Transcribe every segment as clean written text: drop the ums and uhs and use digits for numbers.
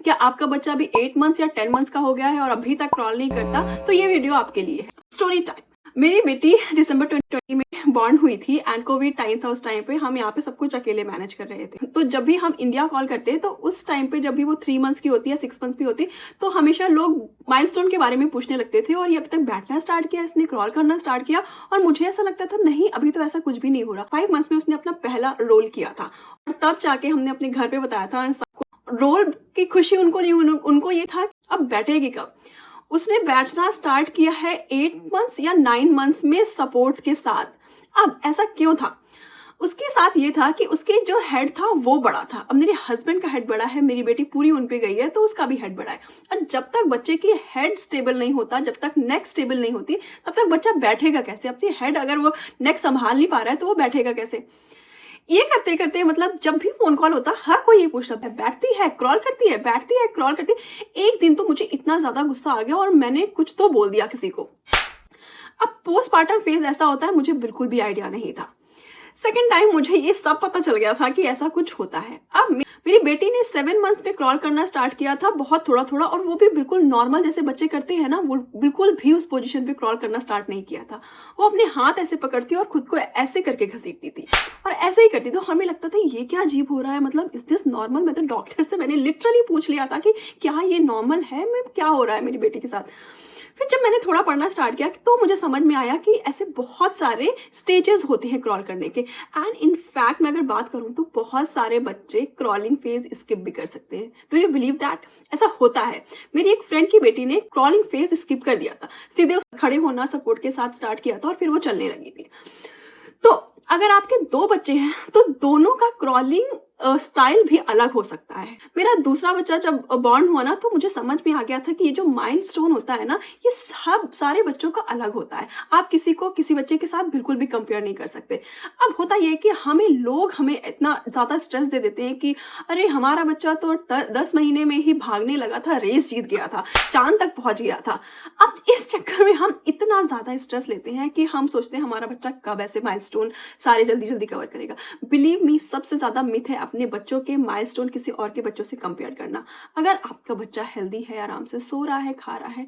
क्या आपका बच्चा अभी 8 मंथ्स या 10 मंथ्स का हो गया है और अभी तक क्रॉल नहीं करता? तो ये वीडियो आपके लिए है। Story time. मेरी बेटी दिसंबर 2020 में बॉर्न हुई थी एंड कोविड टाइम था। उस टाइम पे हम यहाँ पे सब कुछ अकेले मैनेज कर रहे थे। तो जब भी हम इंडिया कॉल करते हैं तो उस टाइम पे जब भी वो 3 मंथ्स की होती है, 6 मंथ्स की होती, तो हमेशा लोग माइलस्टोन के बारे में पूछने लगते थे और ये अभी तक बैठना स्टार्ट किया, इसने क्रॉल करना स्टार्ट किया। और मुझे ऐसा लगता था नहीं, अभी तो ऐसा कुछ भी नहीं हो रहा। 5 मंथ्स में उसने अपना पहला रोल किया था और तब जाके हमने अपने घर पे बताया था। रोल की खुशी उनको नहीं, उनको ये था अब बैठेगी कब। उसने बैठना स्टार्ट किया है 8 मंथ्स या 9 मंथ्स में सपोर्ट के साथ। अब ऐसा क्यों था? उसके साथ ये था कि उसके जो हेड था वो बड़ा था। अब मेरे हस्बैंड का हेड बड़ा है, मेरी बेटी पूरी उन पे गई है तो उसका भी हेड बड़ा है। और जब तक बच्चे की हेड स्टेबल नहीं होता, जब तक नेक स्टेबल नहीं होती, तब तक बच्चा बैठेगा कैसे? अपनी हेड अगर वो नेक संभाल नहीं पा रहा है तो वो बैठेगा कैसे? ये करते करते मतलब जब भी फोन कॉल होता हर कोई ये पूछ रहा है, बैठती है क्रॉल करती है, बैठती है क्रॉल करती है। एक दिन तो मुझे इतना ज्यादा गुस्सा आ गया और मैंने कुछ तो बोल दिया किसी को। अब पोस्टमार्टम फेज ऐसा होता है, मुझे बिल्कुल भी आइडिया नहीं था। सेकेंड टाइम मुझे ये सब पता चल गया था कि ऐसा कुछ होता है। अब मेरी बेटी ने 7 मंथ्स में क्रॉल करना स्टार्ट किया था, बहुत थोड़ा थोड़ा, और वो भी बिल्कुल नॉर्मल जैसे बच्चे करते हैं ना, वो बिल्कुल भी उस पोजीशन पे क्रॉल करना स्टार्ट नहीं किया था। वो अपने हाथ ऐसे पकड़ती और खुद को ऐसे करके घसीटती थी और ऐसे ही करती। तो हमें लगता था ये क्या अजीब हो रहा है, मतलब इज दिस नॉर्मल? मैं तो डॉक्टर से मैंने लिटरली पूछ लिया था कि क्या ये नॉर्मल है, मैं क्या हो रहा है मेरी बेटी के साथ। फिर जब मैंने थोड़ा पढ़ना स्टार्ट किया तो मुझे समझ में आया कि ऐसे बहुत सारे स्टेजेस होते हैं क्रॉल करने के। एंड इनफैक्ट मैं अगर बात करूं तो बहुत सारे बच्चे क्रॉलिंग फेज स्किप भी कर सकते हैं। Do you believe that? ऐसा होता है। मेरी एक फ्रेंड की बेटी ने क्रॉलिंग फेज स्किप कर दिया था, सीधे खड़े होना सपोर्ट के साथ स्टार्ट किया था और फिर वो चलने लगी थी। तो अगर आपके 2 बच्चे हैं तो दोनों का क्रॉलिंग स्टाइल भी अलग हो सकता है। मेरा दूसरा बच्चा जब बॉर्न हुआ ना तो मुझे समझ में आ गया था कि ये जो माइलस्टोन होता है ना, ये सब सारे बच्चों का अलग होता है। आप किसी को किसी बच्चे के साथ बिल्कुल भी कंपेयर नहीं कर सकते। अब होता यह है कि हमें इतना ज्यादा स्ट्रेस दे देते हैं कि अरे हमारा बच्चा तो 10 महीने में ही भागने लगा था, रेस जीत गया था, चांद तक पहुंच गया था। अब इस चक्कर में हम इतना ज्यादा स्ट्रेस लेते हैं कि हम सोचते हैं हमारा बच्चा कब ऐसे माइलस्टोन सारे जल्दी जल्दी कवर करेगा। बिलीव मी, सबसे ज्यादा मिथ है अपने बच्चों के माइलस्टोन किसी और के बच्चों से कंपेयर करना। अगर आपका बच्चा हेल्दी है, आराम से सो रहा है, खा रहा है,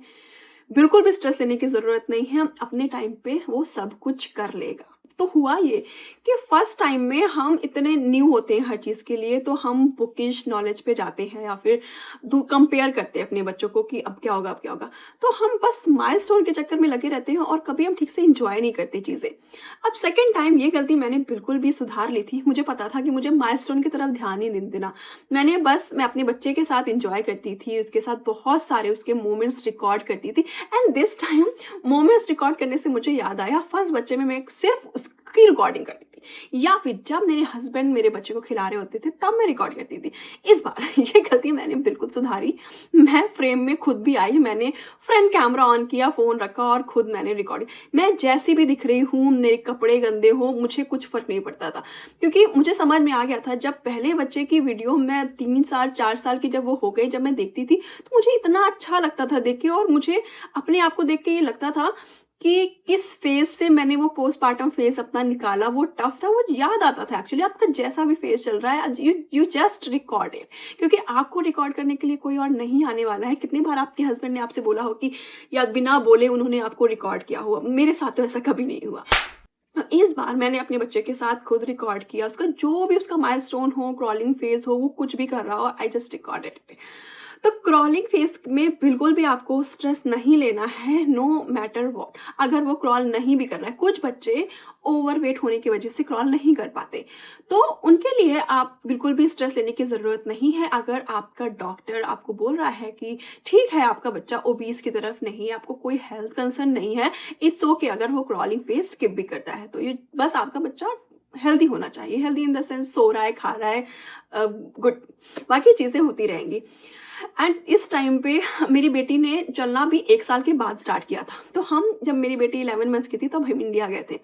बिल्कुल भी स्ट्रेस लेने की जरूरत नहीं है। अपने टाइम पे वो सब कुछ कर लेगा। तो हुआ ये कि फर्स्ट टाइम में हम इतने न्यू होते हैं हर चीज के लिए, तो हम बुकिश नॉलेज पे जाते हैं या फिर कंपेयर करते हैं अपने बच्चों को कि अब क्या होगा, अब क्या होगा। तो हम बस माइलस्टोन के चक्कर में लगे रहते हैं और कभी हम ठीक से इंजॉय नहीं करते चीजें। अब सेकेंड टाइम ये गलती मैंने बिल्कुल भी सुधार ली थी। मुझे पता था कि मुझे माइलस्टोन की तरफ ध्यान नहीं देना। मैं अपने बच्चे के साथ इंजॉय करती थी, उसके साथ बहुत सारे उसके मोमेंट्स रिकॉर्ड करती थी। And this time moments record करने से मुझे याद आया, फर्स्ट बच्चे में मैं सिर्फ उसकी रिकॉर्डिंग करती थी, या फिर जब मेरे हस्बैंड मेरे बच्चे को खिला रहे होते थे तब मैं रिकॉर्ड करती थी। इस बार ये गलती मैंने बिल्कुल सुधारी। मैं फ्रेम में खुद भी आई, मैंने फ्रंट कैमरा ऑन किया, फोन रखा और खुद मैंने रिकॉर्डिंग। मैं जैसी भी दिख रही हूँ, मेरे कपड़े गंदे हो, मुझे कुछ फर्क नहीं पड़ता था, क्योंकि मुझे समझ में आ गया था। जब पहले बच्चे की वीडियो मैं 3 साल 4 साल की जब वो हो गई, जब मैं देखती थी तो मुझे इतना अच्छा लगता था देख के, और मुझे अपने आप को देख के ये लगता था कि किस फेज से मैंने वो पोस्टमार्टम फेज अपना निकाला, वो टफ था, वो याद आता था। एक्चुअली आपका जैसा भी फेज चल रहा है, यू जस्ट रिकॉर्ड इट, क्योंकि आपको रिकॉर्ड करने के लिए कोई और नहीं आने वाला है। कितनी बार आपके हस्बैंड ने आपसे बोला हो कि या बिना बोले उन्होंने आपको रिकॉर्ड किया हुआ? मेरे साथ तो ऐसा कभी नहीं हुआ। इस बार मैंने अपने बच्चे के साथ खुद रिकॉर्ड किया, उसका जो भी उसका माइलस्टोन हो, क्रॉलिंग फेज हो, वो कुछ भी कर रहा हो, आई जस्ट रिकॉर्डेड इट। तो क्रॉलिंग फेज में बिल्कुल भी आपको स्ट्रेस नहीं लेना है, नो मैटर व्हाट। अगर वो क्रॉल नहीं भी कर रहा है, कुछ बच्चे ओवरवेट होने की वजह से क्रॉल नहीं कर पाते, तो उनके लिए आप बिल्कुल भी स्ट्रेस लेने की जरूरत नहीं है। अगर आपका डॉक्टर आपको बोल रहा है कि ठीक है आपका बच्चा ओबीस की तरफ नहीं, आपको कोई हेल्थ कंसर्न नहीं है, इट्स ओके अगर वो क्रॉलिंग फेज स्किप भी करता है, तो ये बस आपका बच्चा हेल्दी होना चाहिए। Healthy in the sense so रहा है, खा रहा है, गुड, बाकी चीजें होती रहेंगी। एंड इस टाइम पे मेरी बेटी ने चलना भी 1 साल के बाद स्टार्ट किया था। तो हम जब मेरी बेटी 11 मंथ्स की थी तब हम इंडिया गए थे,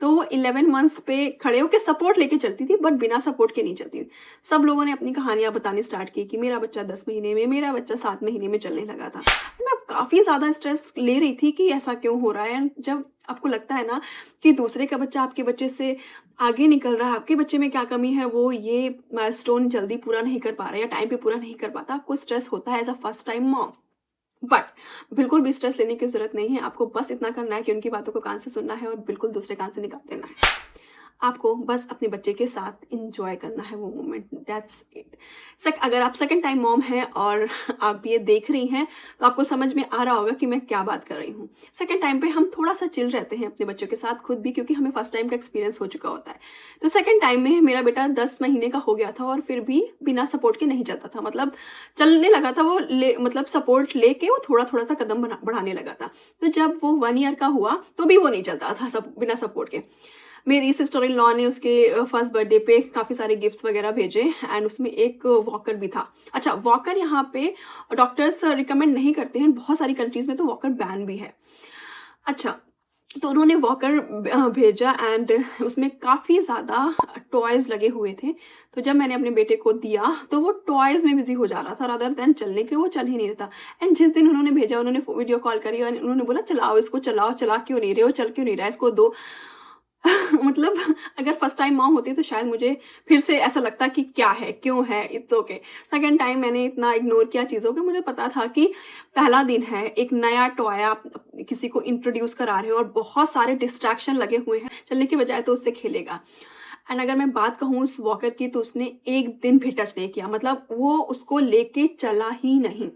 तो वो 11 मंथ्स पे खड़े होकर सपोर्ट लेके चलती थी, बट बिना सपोर्ट के नहीं चलती थी। सब लोगों ने अपनी कहानियां बतानी स्टार्ट की कि मेरा बच्चा 10 महीने में, मेरा बच्चा 7 महीने में चलने लगा था। मैं काफ़ी ज़्यादा स्ट्रेस ले रही थी कि ऐसा क्यों हो रहा है। एंड जब आपको लगता है ना कि दूसरे का बच्चा आपके बच्चे से आगे निकल रहा है, आपके बच्चे में क्या कमी है, वो ये माइलस्टोन जल्दी पूरा नहीं कर पा रहा है या टाइम पे पूरा नहीं कर पाता, आपको स्ट्रेस होता है as a first time mom. But बिल्कुल भी स्ट्रेस लेने की ज़रूरत नहीं है। आपको बस इतना करना है कि उनकी बातों को कान से सुनना है और बिल्कुल दूसरे कान से निकाल देना है। आपको बस अपने बच्चे के साथ एन्जॉय करना है वो मोमेंट, दैट्स इट। अगर आप सेकंड टाइम मॉम हैं और आप ये देख रही हैं, तो आपको समझ में आ रहा होगा कि मैं क्या बात कर रही हूँ। सेकंड टाइम पे हम थोड़ा-सा चिल रहते हैं अपने बच्चों के साथ खुद भी, क्योंकि हमें फर्स्ट टाइम का एक्सपीरियंस हो चुका होता है। तो सेकंड टाइम में मेरा बेटा 10 महीने का हो गया था और फिर भी बिना सपोर्ट के नहीं चलता था। मतलब चलने लगा था वो, मतलब सपोर्ट लेके वो थोड़ा-थोड़ा सा कदम बढ़ाने लगा था। तो जब वो 1 ईयर का हुआ, तो भी वो नहीं चलता था बिना सपोर्ट के। मेरी सिस्टर इन लॉ ने उसके फर्स्ट बर्थडे पे काफ़ी सारे गिफ्ट्स वगैरह भेजे एंड उसमें एक वॉकर भी था। अच्छा, वॉकर यहाँ पे डॉक्टर्स रिकमेंड नहीं करते हैं, बहुत सारी कंट्रीज़ में तो वॉकर बैन भी है। अच्छा, तो उन्होंने वॉकर भेजा एंड उसमें काफ़ी ज़्यादा टॉयज़ लगे हुए थे। तो जब मैंने अपने बेटे को दिया, तो वो टॉयज़ में बिज़ी हो जा रहा था रादर देन चलने के, वो चल ही नहीं रहा था। एंड जिस दिन उन्होंने भेजा, उन्होंने वीडियो कॉल करी और उन्होंने बोला, "चलाओ इसको, चलाओ, चला क्यों नहीं रहे हो? चल क्यों नहीं रहा है? इसको दो।" मतलब अगर फर्स्ट टाइम मॉम होती तो शायद मुझे फिर से ऐसा लगता कि क्या है, क्यों है, इट्स ओके। सेकंड टाइम मैंने इतना इग्नोर किया चीज़ों को, मुझे पता था कि पहला दिन है, एक नया टॉय आप किसी को इंट्रोड्यूस करा रहे हो और बहुत सारे डिस्ट्रैक्शन लगे हुए हैं, चलने की बजाय तो उससे खेलेगा। एंड अगर मैं बात कहूँ उस वॉकर की, तो उसने एक दिन भी टच नहीं किया, मतलब वो उसको लेके चला ही नहीं।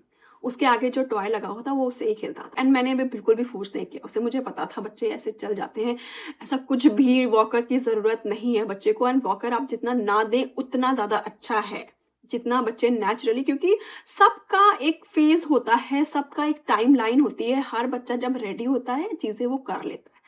उसके आगे जो टॉय लगा हुआ था वो उससे ही खेलता था एंड मैंने भी बिल्कुल भी फोर्स नहीं किया उसे। मुझे पता था बच्चे ऐसे चल जाते हैं, ऐसा कुछ भी वॉकर की ज़रूरत नहीं है बच्चे को। एंड वॉकर आप जितना ना दें उतना ज़्यादा अच्छा है, जितना बच्चे नेचुरली, क्योंकि सबका एक फेज़ होता है, सबका एक टाइमलाइन होती है। हर बच्चा जब रेडी होता है चीज़ें वो कर लेता है।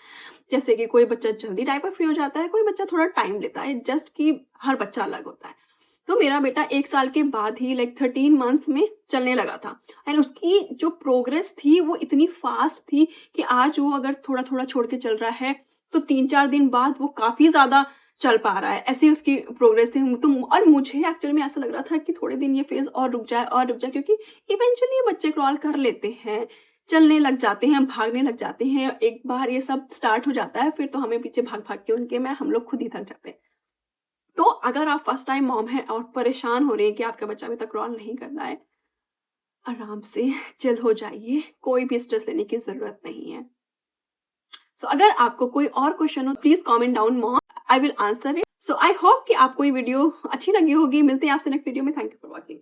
जैसे कि कोई बच्चा जल्दी डायपर फ्री हो जाता है, कोई बच्चा थोड़ा टाइम लेता है, जस्ट कि हर बच्चा अलग होता है। तो मेरा बेटा 1 साल के बाद ही लाइक 13 मंथ्स में चलने लगा था एंड उसकी जो प्रोग्रेस थी वो इतनी फास्ट थी कि आज वो अगर थोड़ा-थोड़ा छोड़ के चल रहा है, तो 3-4 दिन बाद वो काफ़ी ज़्यादा चल पा रहा है। ऐसी उसकी प्रोग्रेस थी। तो और मुझे एक्चुअली में ऐसा लग रहा था कि थोड़े दिन ये फ़ेज़ और रुक जाए, क्योंकि इवेंचुअली ये बच्चे क्रॉल कर लेते हैं, चलने लग जाते हैं, भागने लग जाते हैं। एक बार ये सब स्टार्ट हो जाता है, फिर तो हमें पीछे भाग-भाग के उनके में हम लोग खुद ही थक जाते हैं। तो अगर आप फर्स्ट टाइम मॉम हैं और परेशान हो रही हैं कि आपका बच्चा अभी तक क्रॉल नहीं कर रहा है, आराम से चिल हो जाइए, कोई भी स्ट्रेस लेने की ज़रूरत नहीं है। सो अगर आपको कोई और क्वेश्चन हो, please comment down mom, I will answer it. So I hope कि आपको ये वीडियो अच्छी लगी होगी। मिलते हैं आपसे नेक्स्ट वीडियो में। Thank you for watching.